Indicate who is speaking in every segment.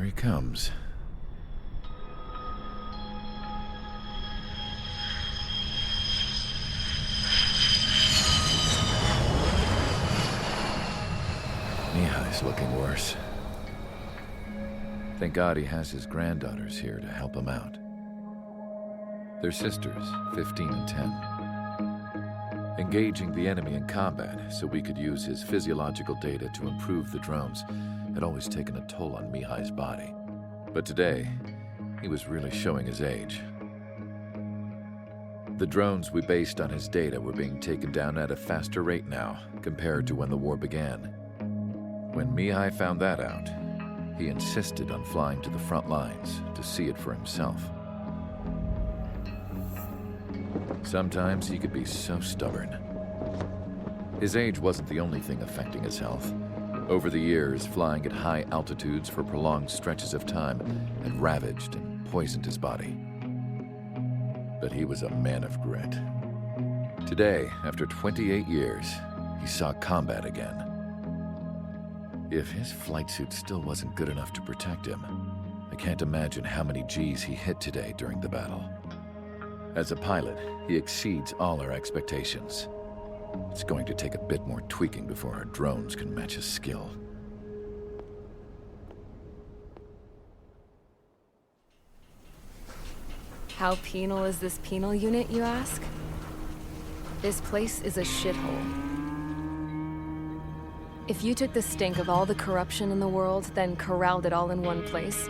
Speaker 1: Here he comes. Mihai's looking worse. Thank God he has his granddaughters here to help him out. They're sisters, 15 and 10. Engaging the enemy in combat so we could use his physiological data to improve the drones had always taken a toll on Mihai's body. But today, he was really showing his age. The drones we based on his data were being taken down at a faster rate now compared to when the war began. When Mihai found that out, he insisted on flying to the front lines to see it for himself. Sometimes he could be so stubborn. His age wasn't the only thing affecting his health. Over the years, flying at high altitudes for prolonged stretches of time had ravaged and poisoned his body. But he was a man of grit. Today, after 28 years, he saw combat again. If his flight suit still wasn't good enough to protect him, I can't imagine how many G's he hit today during the battle. As a pilot, he exceeds all our expectations. It's going to take a bit more tweaking before our drones can match his skill.
Speaker 2: How penal is this penal unit, you ask? This place is a shithole. If you took the stink of all the corruption in the world, then corralled it all in one place,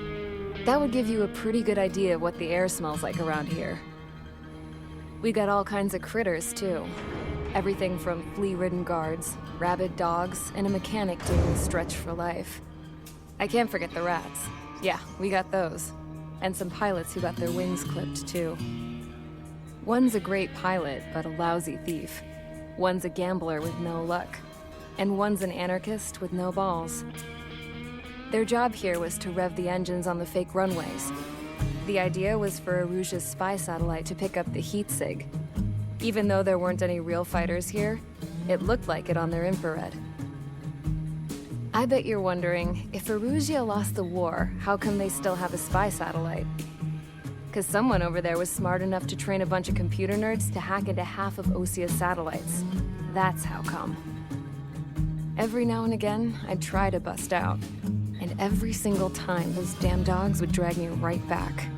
Speaker 2: that would give you a pretty good idea of what the air smells like around here. We got all kinds of critters, too. Everything from flea-ridden guards, rabid dogs, and a mechanic doing a stretch for life. I can't forget the rats. Yeah, we got those. And some pilots who got their wings clipped, too. One's a great pilot, but a lousy thief. One's a gambler with no luck. And one's an anarchist with no balls. Their job here was to rev the engines on the fake runways. The idea was for Aruja's spy satellite to pick up the heat sig. Even though there weren't any real fighters here, it looked like it on their infrared. I bet you're wondering, if Aruja lost the war, how come they still have a spy satellite? Because someone over there was smart enough to train a bunch of computer nerds to hack into half of Osea's satellites. That's how come. Every now and again, I'd try to bust out. And every single time, those damn dogs would drag me right back.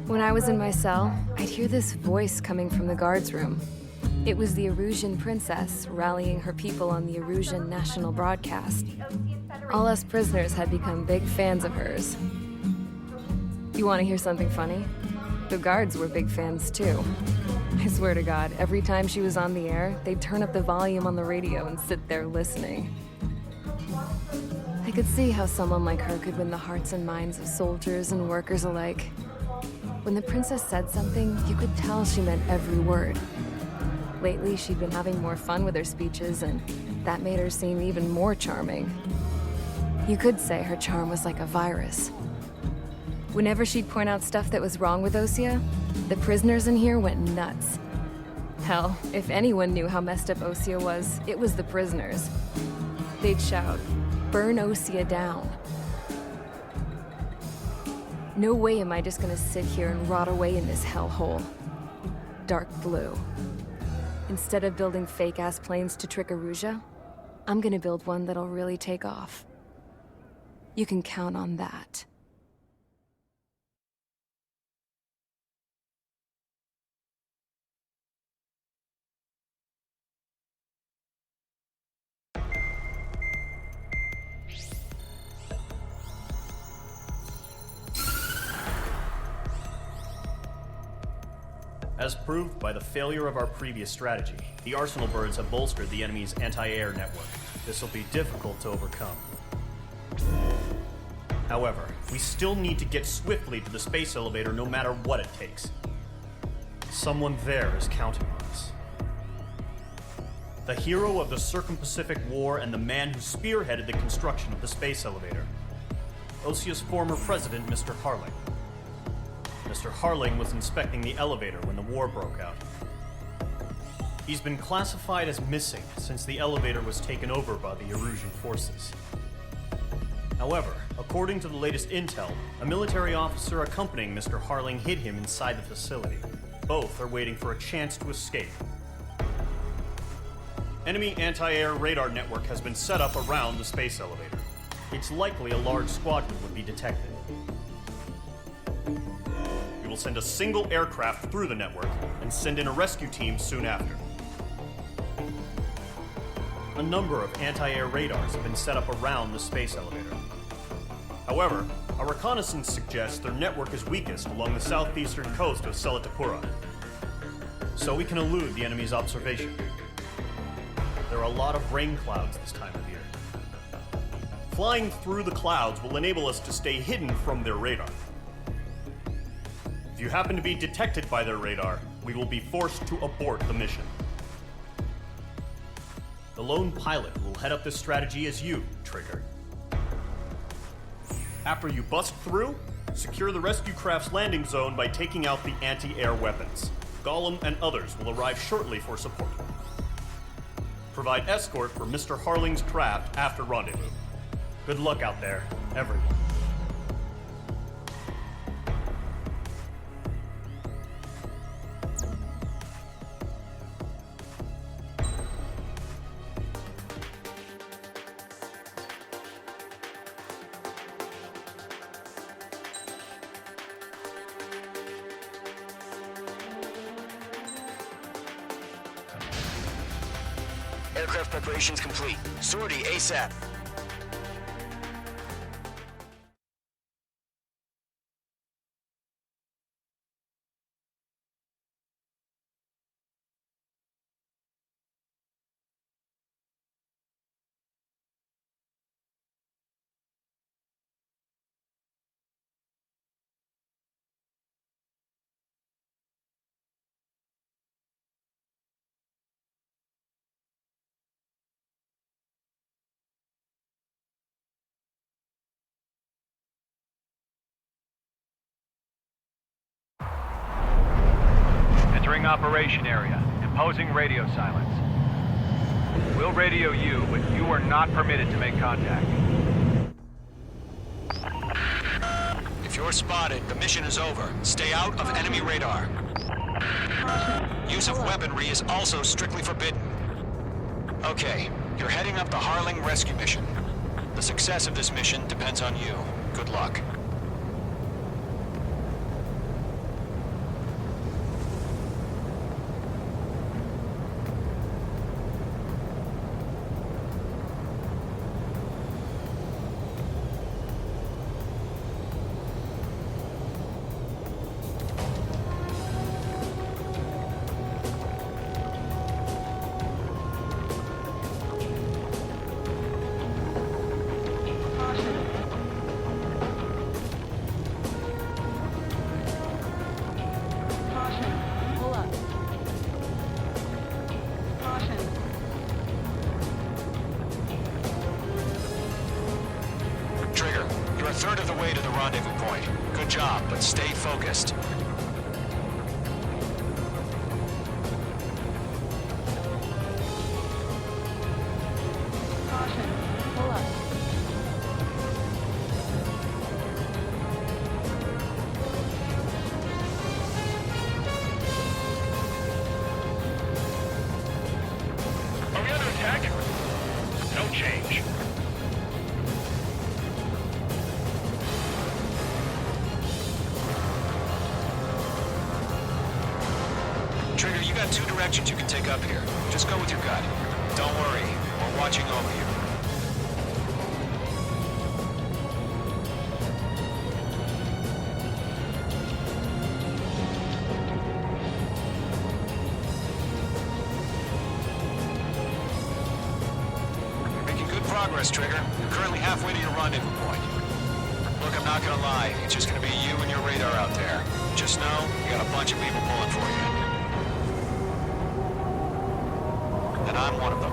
Speaker 2: When I was in my cell, I'd hear this voice coming from the guards room. It was the Erusian princess rallying her people on the Erusian national broadcast. All us prisoners had become big fans of hers. You want to hear something funny? The guards were big fans too. I swear to God, every time she was on the air, they'd turn up the volume on the radio and sit there listening. I could see how someone like her could win the hearts and minds of soldiers and workers alike. When the princess said something, you could tell she meant every word. Lately, she'd been having more fun with her speeches, and that made her seem even more charming. You could say her charm was like a virus. Whenever she'd point out stuff that was wrong with Osea, the prisoners in here went nuts. Hell, if anyone knew how messed up Osea was, it was the prisoners. They'd shout, "Burn Osea down." No way am I just gonna sit here and rot away in this hellhole. Dark blue. Instead of building fake-ass planes to trick Aruja, I'm gonna build one that'll really take off. You can count on that.
Speaker 3: As proved by the failure of our previous strategy, the Arsenal birds have bolstered the enemy's anti-air network. This will be difficult to overcome. However, we still need to get swiftly to the space elevator no matter what it takes. Someone there is counting on us. The hero of the Circum-Pacific War and the man who spearheaded the construction of the space elevator. Osea's former president, Mr. Harling. Mr. Harling was inspecting the elevator when the war broke out. He's been classified as missing since the elevator was taken over by the Erusian forces. However, according to the latest intel, a military officer accompanying Mr. Harling hid him inside the facility. Both are waiting for a chance to escape. Enemy anti-air radar network has been set up around the space elevator. It's likely a large squadron would be detected. We will send a single aircraft through the network and send in a rescue team soon after. A number of anti-air radars have been set up around the space elevator. However, our reconnaissance suggests their network is weakest along the southeastern coast of Selatapura, so we can elude the enemy's observation. There are a lot of rain clouds this time of year. Flying through the clouds will enable us to stay hidden from their radar. If you happen to be detected by their radar, we will be forced to abort the mission. The lone pilot will head up this strategy as you, Trigger. After you bust through, secure the rescue craft's landing zone by taking out the anti-air weapons. Golem and others will arrive shortly for support. Provide escort for Mr. Harling's craft after rendezvous. Good luck out there, everyone.
Speaker 4: Aircraft preparations complete. Sortie ASAP.
Speaker 5: Entering operation area. Imposing radio silence. We'll radio you, but you are not permitted to make contact.
Speaker 4: If you're spotted, the mission is over. Stay out of enemy radar. Use of weaponry is also strictly forbidden. Okay, you're heading up the Harling rescue mission. The success of this mission depends on you. Good luck. You're a third of the way to the rendezvous point. Good job, but stay focused.
Speaker 6: Caution. Pull up.
Speaker 5: Are we under attack? No change.
Speaker 4: Trigger, you got two directions you can take up here. Just go with your gut. Don't worry, we're watching over you. You're making good progress, Trigger. You're currently halfway to your rendezvous point. Look, I'm not gonna lie. It's just gonna be you and your radar out there. Just know, you got a bunch of people pulling for you. And I'm one of them.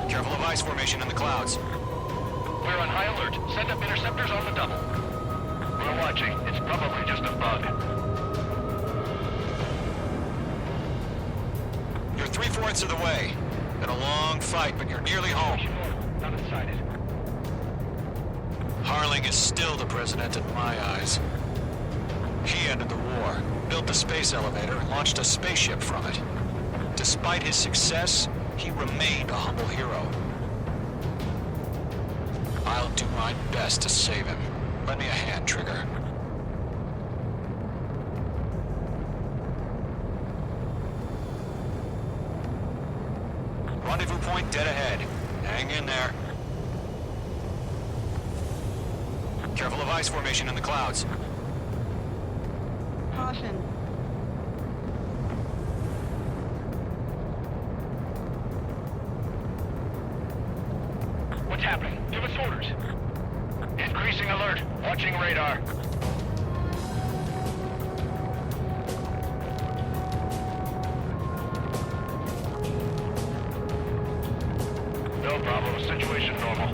Speaker 4: Careful of ice formation in the clouds.
Speaker 5: We're on high alert. Send up interceptors on the double. We're watching. It's probably just a bug.
Speaker 4: 3/4 of the way. Been a long fight, but you're nearly home.
Speaker 5: Not inside it.
Speaker 4: Harling is still the president in my eyes. He ended the war, built the space elevator, and launched a spaceship from it. Despite his success, he remained a humble hero. I'll do my best to save him. Lend me a hand, Trigger. Rendezvous point dead ahead. Hang in there. Careful of ice formation in the clouds.
Speaker 6: Caution.
Speaker 5: What's happening? Give us orders. Increasing alert. Watching radar. No problem. Situation normal.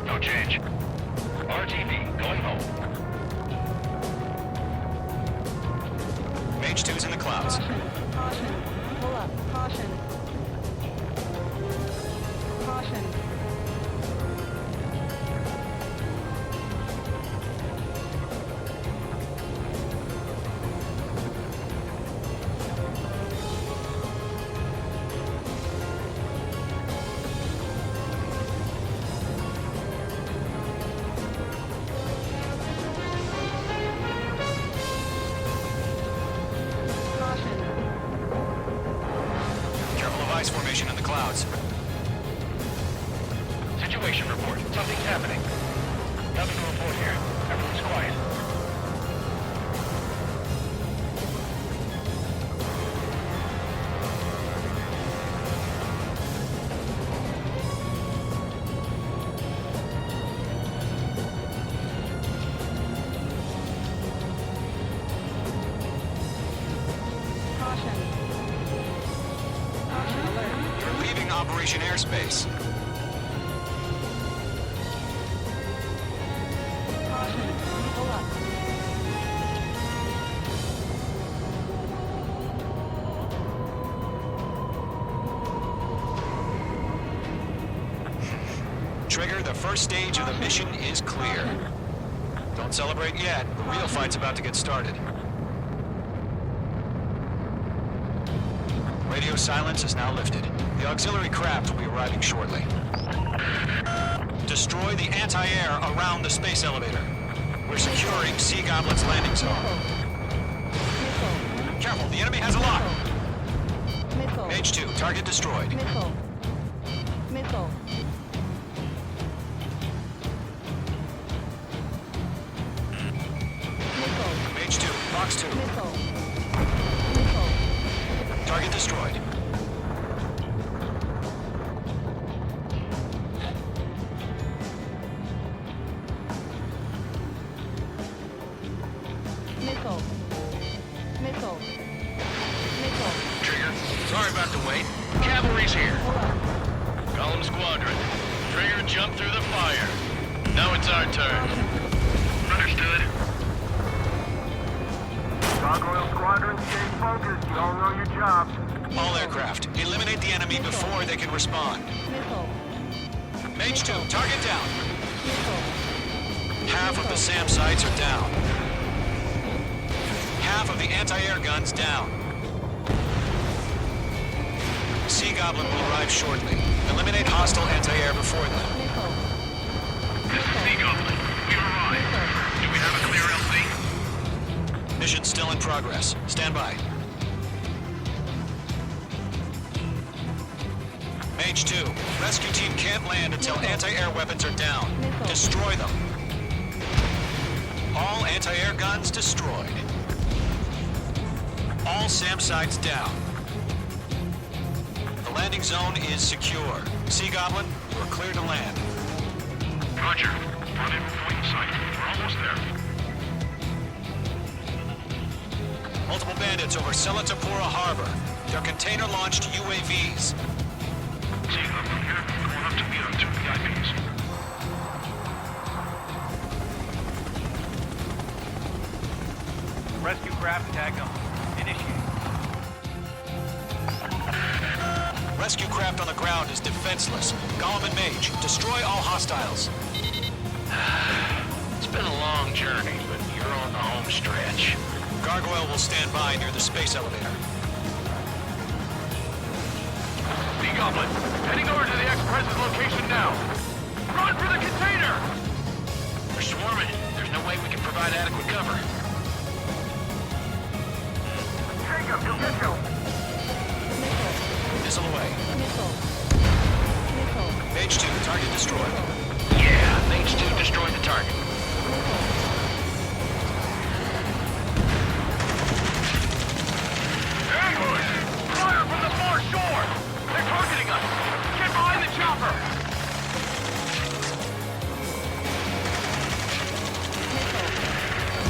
Speaker 5: No change. RTV, going home.
Speaker 4: Mage 2's in the clouds.
Speaker 6: Caution. Caution. Pull up. Caution. Caution. Caution.
Speaker 4: Careful of ice formation in the clouds.
Speaker 5: Situation report. Something's happening. Nothing to report here. Everyone's quiet.
Speaker 6: Caution. Caution alert.
Speaker 4: You're leaving Operation Airspace.
Speaker 6: Caution. Pull up.
Speaker 4: Trigger, the first stage of the mission is clear. Don't celebrate yet. The real fight's about to get started. Radio silence is now lifted. The auxiliary craft will be arriving shortly. Destroy the anti-air around the space elevator. We're securing Sea Goblin's landing zone.
Speaker 6: Missile.
Speaker 4: Careful, the enemy has a lock.
Speaker 6: Missile.
Speaker 4: Mage 2, target destroyed.
Speaker 6: Missile. Missile. Missile.
Speaker 4: Mage 2, Fox 2,
Speaker 6: Missile. Missile.
Speaker 4: target destroyed.
Speaker 6: Missile. Missile. Missile.
Speaker 5: Trigger, sorry about the wait. Cavalry's here.
Speaker 6: Pull up.
Speaker 5: Golem Squadron. Trigger, jump through the fire. Now it's our turn. Understood.
Speaker 7: Gargoyle Squadron, stay focused. You all know your jobs.
Speaker 4: All aircraft, eliminate the enemy before they can respond.
Speaker 6: Missile.
Speaker 4: Mage 2, target down.
Speaker 6: Missile.
Speaker 4: Half of the SAM sites are down. Half of the anti-air guns down. Sea Goblin will arrive shortly. Eliminate hostile anti-air before them.
Speaker 6: Missile.
Speaker 5: This is Sea Goblin. We've arrived. Do we have a clear LC?
Speaker 4: Mission still in progress. Stand by. Mage 2, rescue team can't land until anti-air weapons are down. Destroy them. All anti-air guns destroyed. All SAM sites down. The landing zone is secure. Sea Goblin, you are clear to land.
Speaker 5: Roger. Rendezvous point in sight. We're almost there.
Speaker 4: Multiple bandits over Selatapura Harbor. They're container-launched UAVs.
Speaker 5: Sea Goblin here. Going up to meet our two VIPs. Rescue craft tagged on. Initiate.
Speaker 4: Rescue craft on the ground is defenseless. Golem and Mage, destroy all hostiles.
Speaker 8: It's been a long journey, but you're on the home stretch.
Speaker 4: Gargoyle will stand by near the space elevator.
Speaker 5: Sea Goblin, heading over to the Express's location now. Run for the container!
Speaker 8: They're swarming. There's no way we can provide adequate cover.
Speaker 7: Jacob, you'll get you.
Speaker 4: Missile away.
Speaker 6: Missile. Missile.
Speaker 4: Mage 2, target destroyed.
Speaker 8: Yeah, Mage 2 destroyed the target.
Speaker 5: Ambush! Fire from the far shore! They're targeting us! Get behind the chopper!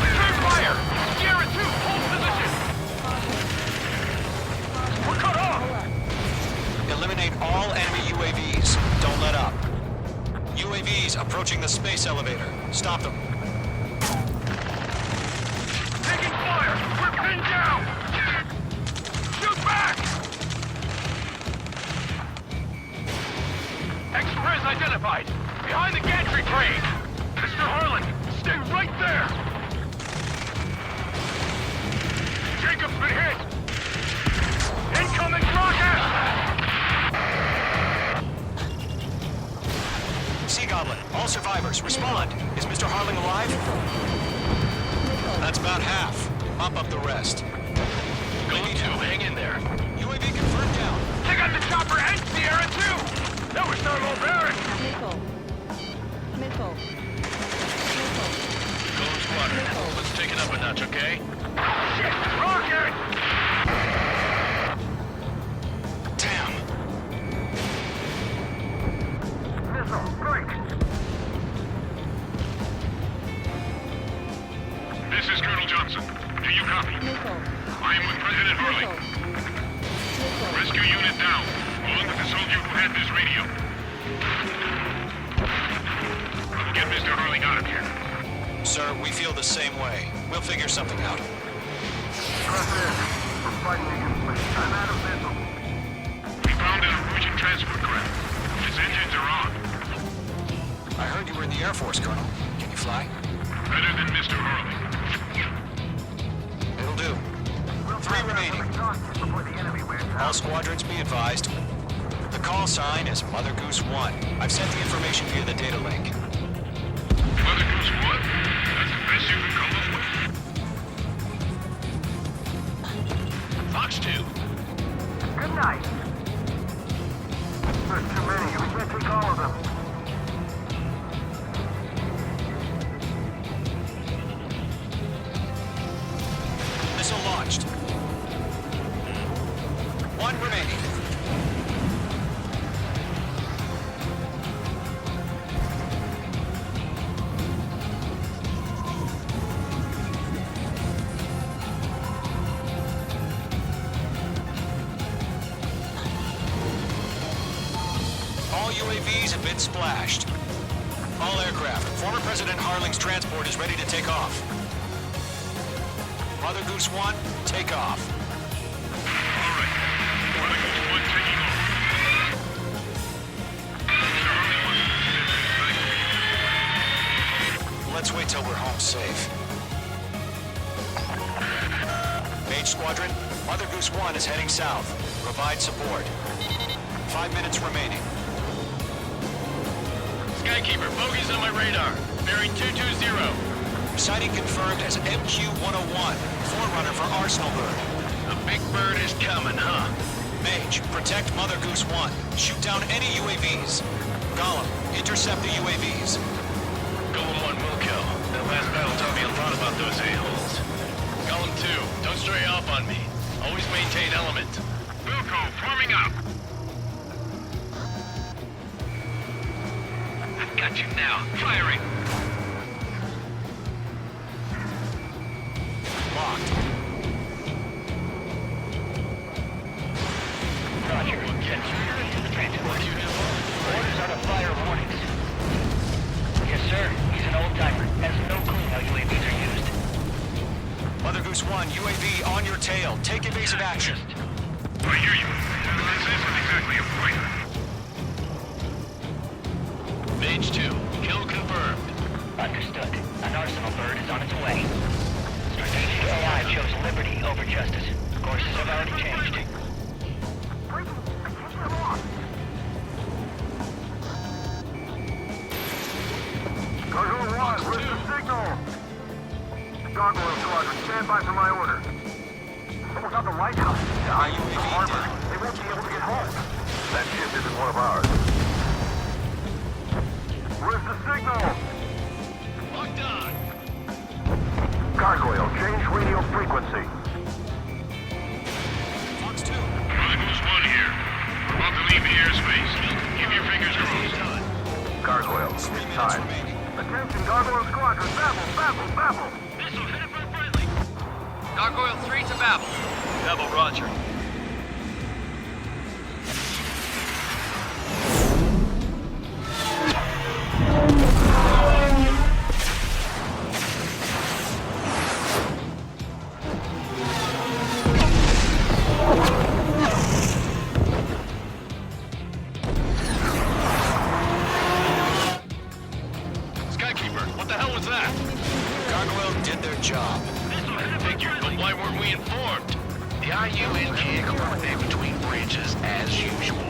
Speaker 5: Return fire! Sierra 2, hold position! We're cut off!
Speaker 4: Eliminate all enemy UAVs. Don't let up. UAVs approaching the space elevator. Stop them.
Speaker 5: Taking fire! We're pinned down! Shoot back! Express identified! Behind the gantry crane! Mr. Harling, stay right there! Jacob's been hit! Incoming rocket!
Speaker 4: Sea Goblin, all survivors, respond. Is Mr. Harling alive? That's about half. Mop up the rest.
Speaker 8: Golem 2, hang in there.
Speaker 4: UAV confirmed down.
Speaker 5: They got the chopper and Sierra too! That was thermobaric!
Speaker 6: Missile. Missile. Missile.
Speaker 8: Golem Squadron, let's take it up a notch, okay?
Speaker 5: Shit! Rocket!
Speaker 4: Damn.
Speaker 7: Missile, break.
Speaker 9: This is Colonel Johnson. Do you copy?
Speaker 6: Missile.
Speaker 9: I am with President Harling.
Speaker 6: Missile.
Speaker 9: Rescue unit down, along with the soldier who had this radio. We'll get Mr. Harling out of here.
Speaker 4: Sir, we feel the same way. We'll figure something out.
Speaker 7: President, we're fighting against me. I'm out of missiles.
Speaker 9: We found an approaching transport craft. Its engines are on.
Speaker 4: I heard you were in the Air Force, Colonel. Can you fly?
Speaker 9: Better than Mr. Harling.
Speaker 4: It'll do.
Speaker 7: We'll
Speaker 4: 3 remaining.
Speaker 7: before the enemy wears
Speaker 4: All
Speaker 7: out.
Speaker 4: squadrons be advised. The call sign is Mother Goose One. I've sent the information via the data link.
Speaker 9: Mother Goose One? That's the best you can come up with.
Speaker 8: Fox 2.
Speaker 7: Good night. There's too many. We can't take all of them.
Speaker 4: Missile launched. 1 remaining. All UAVs have been splashed. All aircraft. Former President Harling's transport is ready to take off. Mother Goose One, take off.
Speaker 9: All right. Mother Goose One taking off. Mr. Harling wants to visit.
Speaker 4: Let's wait till we're home safe. Mage Squadron, Mother Goose One is heading south. Provide support. 5 minutes remaining.
Speaker 8: Skykeeper, bogeys on my radar. Bearing 220.
Speaker 4: Sighting confirmed as MQ-101, forerunner for Arsenal Bird.
Speaker 8: The big bird is coming, huh?
Speaker 4: Mage, protect Mother Goose One. Shoot down any UAVs. Golem, intercept the UAVs.
Speaker 8: Golem 1 will kill. That last battle taught me a lot about those a-holes. Golem 2, don't stray off on me. Always maintain element.
Speaker 9: Wilco, forming up.
Speaker 8: I've got you now. Firing.
Speaker 4: Locked.
Speaker 8: Roger. The transport unit. Orders are to fire warnings. Yes, sir. He's an old-timer. Has no clue how UAVs are used.
Speaker 4: Mother Goose One, UAV on your tail. Take evasive action.
Speaker 9: I hear you. This isn't exactly a fighter.
Speaker 8: Mage 2, kill confirmed. Understood. An arsenal bird is on its way. Strategic AI chose liberty over justice. Courses have already changed.
Speaker 7: Gargoyle 1, where's the signal? Gargoyle Squadron, stand by for my order. Someone's on the lighthouse. Yeah, the harbor. They won't be able to get home. That ship isn't one of ours. Where's the signal?
Speaker 8: Locked on.
Speaker 7: Gargoyle, change radio frequency.
Speaker 4: Fox 2.
Speaker 9: Mother Goose One here. We're about to leave the airspace. Keep your fingers crossed.
Speaker 7: Gargoyle, it's
Speaker 4: 3 minutes
Speaker 7: time.
Speaker 4: remaining.
Speaker 7: Attention, Gargoyle Squadron, babble!
Speaker 8: Missile headed for friendly. Gargoyle 3 to Babel. Babel, roger.
Speaker 9: Skykeeper, what the hell was that?
Speaker 4: Gargoyle did their job.
Speaker 9: Figured, but why weren't we informed?
Speaker 8: The IUN can't coordinate between branches as usual.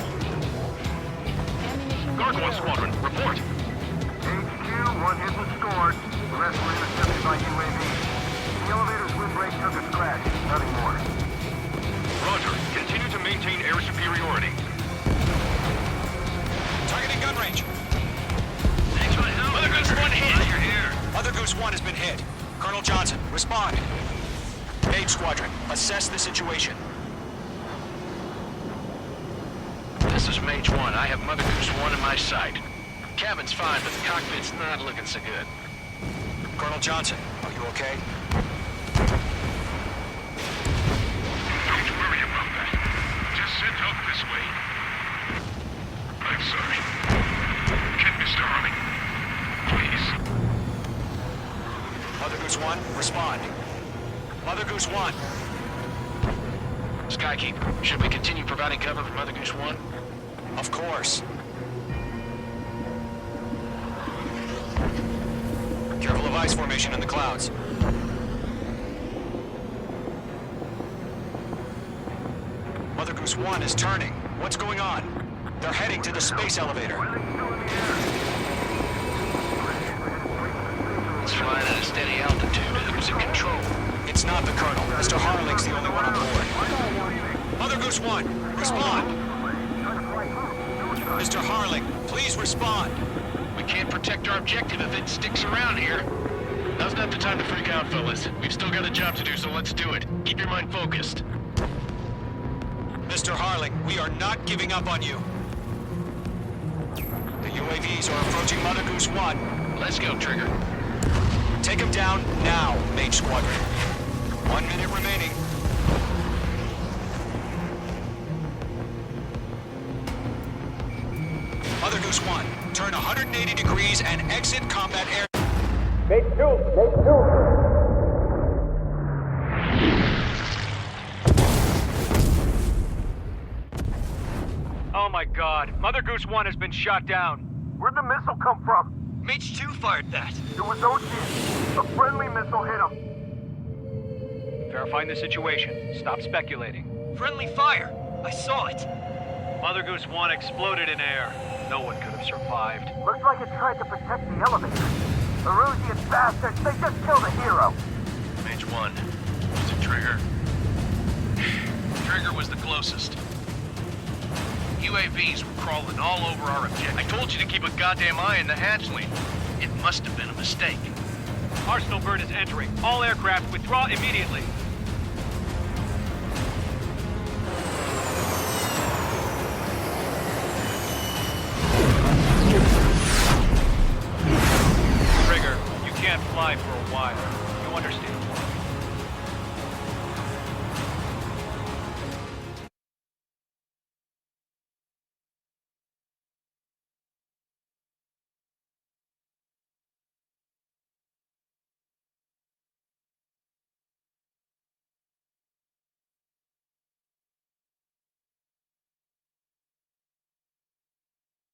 Speaker 9: Gargoyle Squadron, report.
Speaker 7: HQ, one hit was scored. The rest were intercepted by UAV. The elevator's windbreak took a scratch. Nothing more.
Speaker 9: Roger. Continue to maintain air superiority.
Speaker 4: Targeting gun range.
Speaker 8: Mother Goose One hit. You're here.
Speaker 4: Mother Goose One has been hit. Colonel Johnson, respond. Mage Squadron, assess the situation.
Speaker 8: This is Mage 1. I have Mother Goose 1 in my sight. Cabin's fine, but the cockpit's not looking so good.
Speaker 4: Colonel Johnson, are you okay?
Speaker 9: Don't worry about that. Just send help this way. I'm sorry. Get Mr. Harling. Please.
Speaker 4: Mother Goose One, respond. Mother Goose One.
Speaker 8: Skykeeper, should we continue providing cover for Mother Goose 1?
Speaker 4: Of course. Careful of ice formation in the clouds. Mother Goose One is turning. What's going on? They're heading to the space elevator.
Speaker 8: It's flying at a steady altitude. Who's in control?
Speaker 4: It's not the Colonel. Mr. Harling's the only one on board. Mother Goose One, respond! Mr. Harling, please respond!
Speaker 8: We can't protect our objective if it sticks around here. Now's not the time to freak out, fellas. We've still got a job to do, so let's do it. Keep your mind focused.
Speaker 4: Mr. Harling, we are not giving up on you. The UAVs are approaching Mother Goose One.
Speaker 8: Let's go, Trigger.
Speaker 4: Take him down now, Mage Squadron. 1 minute remaining. Mother Goose One, turn 180 degrees and exit combat air.
Speaker 5: Oh my god. Mother Goose 1 has been shot down.
Speaker 7: Where'd the missile come from?
Speaker 8: Mage 2 fired that.
Speaker 7: It was Osea. A friendly missile hit him.
Speaker 5: Verifying the situation. Stop speculating.
Speaker 8: Friendly fire. I saw it.
Speaker 5: Mother Goose 1 exploded in air. No one could have survived.
Speaker 7: Looks like it tried to protect the elevator. Erusean bastards, they just killed a hero.
Speaker 8: Mage 1. Was it Trigger? Trigger was the closest. UAVs were crawling all over our objective. I told you to keep a goddamn eye on the hatchling. It must have been a mistake.
Speaker 5: Arsenal bird is entering. All aircraft withdraw immediately. Trigger, you can't fly for a while. You understand?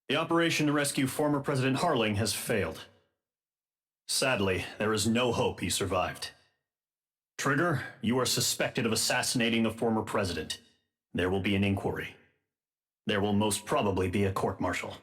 Speaker 3: The operation to rescue former President Harling has failed. Sadly, there is no hope he survived. Trigger, you are suspected of assassinating the former president. There will be an inquiry. There will most probably be a court-martial.